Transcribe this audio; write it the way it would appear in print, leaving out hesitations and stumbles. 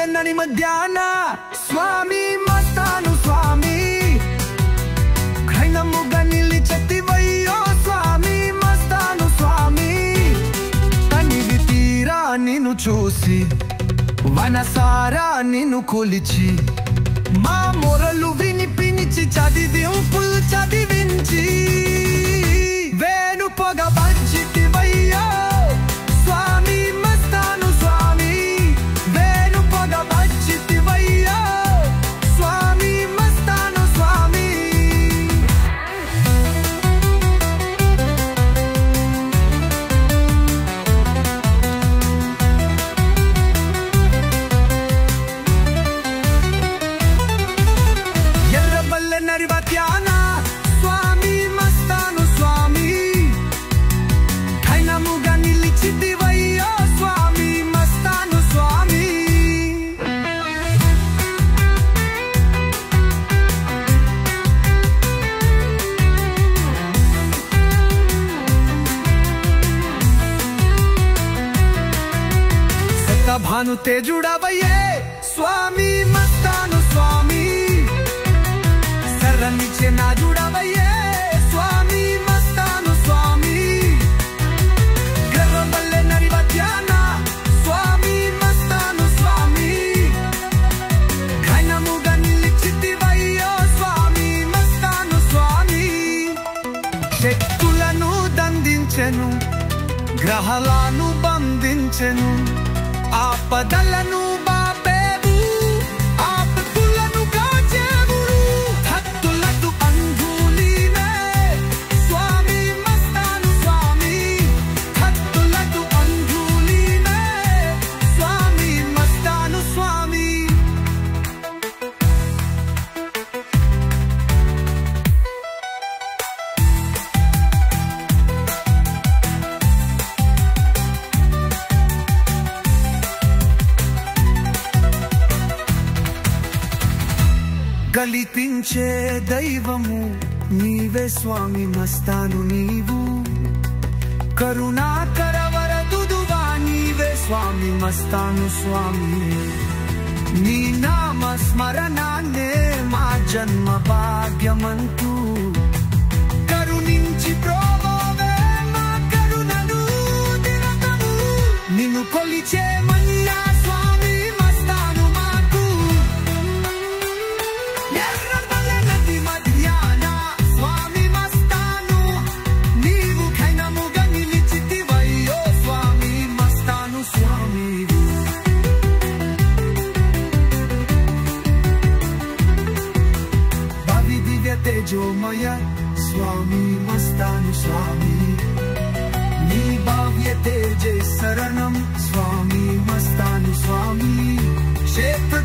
నని మధ్యాహ్న స్వామి మస్తాను స్వామి ఖైనముగా నిలిచెత్తివయ్యో స్వామి మస్తాను స్వామి తనివి తీరా నిన్ను చూసి వనసారా నిన్ను కొలిచి మా మొరలు వినిపించి చదివింపులు చదివించి వేణు పొగ పంచితివయ్యో స్వామి మస్తాను స్వామి వేణు పొగ పంచితివయ్యో స్వామి మస్తాను స్వామి ఎర్రబల్లె నరివత్యాన స్వామి మస్తాను స్వామి ఖైనముగా నిలిచితివయ్యో స్వామి మస్తాను స్వామి సతభాను తేజుడవయ్యే స్వామి మస్తాను స్వామి శరణిచ్చే నాజుడవయ్యే స్వామి మస్తాను స్వామి గర్వబల్లె నరివత్యాన స్వామి మస్తాను స్వామి ఖైనముగా నిలిచితివయ్యో స్వామి మస్తాను స్వామి శక్తులను దండించెను గ్రహాలను బంధించెను ఆపదలను బాపేవు ఆపదలను కాచేవు భక్తులకు అంధులీనే స్వామి మస్తాను స్వామి భక్తులకు అంధులీనే స్వామి మస్తాను స్వామి గలిపించే దైవము నీవే స్వామి మస్తాను నీవు కరుణాకర వరదుదువా నీవే స్వామి మస్తాను స్వామి నీ నామ స్మరణాన్నే మా జన్మ భాగ్యమంటూ కరుణించి ప్రోవోవే మా కరుణను దినతము నిన్ను కొలిచే మన్నా స్వామి మస్తాను మాకు ఎర్రబల్లె నది మధ్యాన స్వామి మస్తాను నీవు ఖైనముగా నిలిచితివయ్యో స్వామి మస్తాను స్వామి భవి దివ్య తేజోమయ స్వామి మస్తాను స్వామి నీ భవ్య తేజే శరణం స్వామి మస్తాను స్వామి క్షేత్ర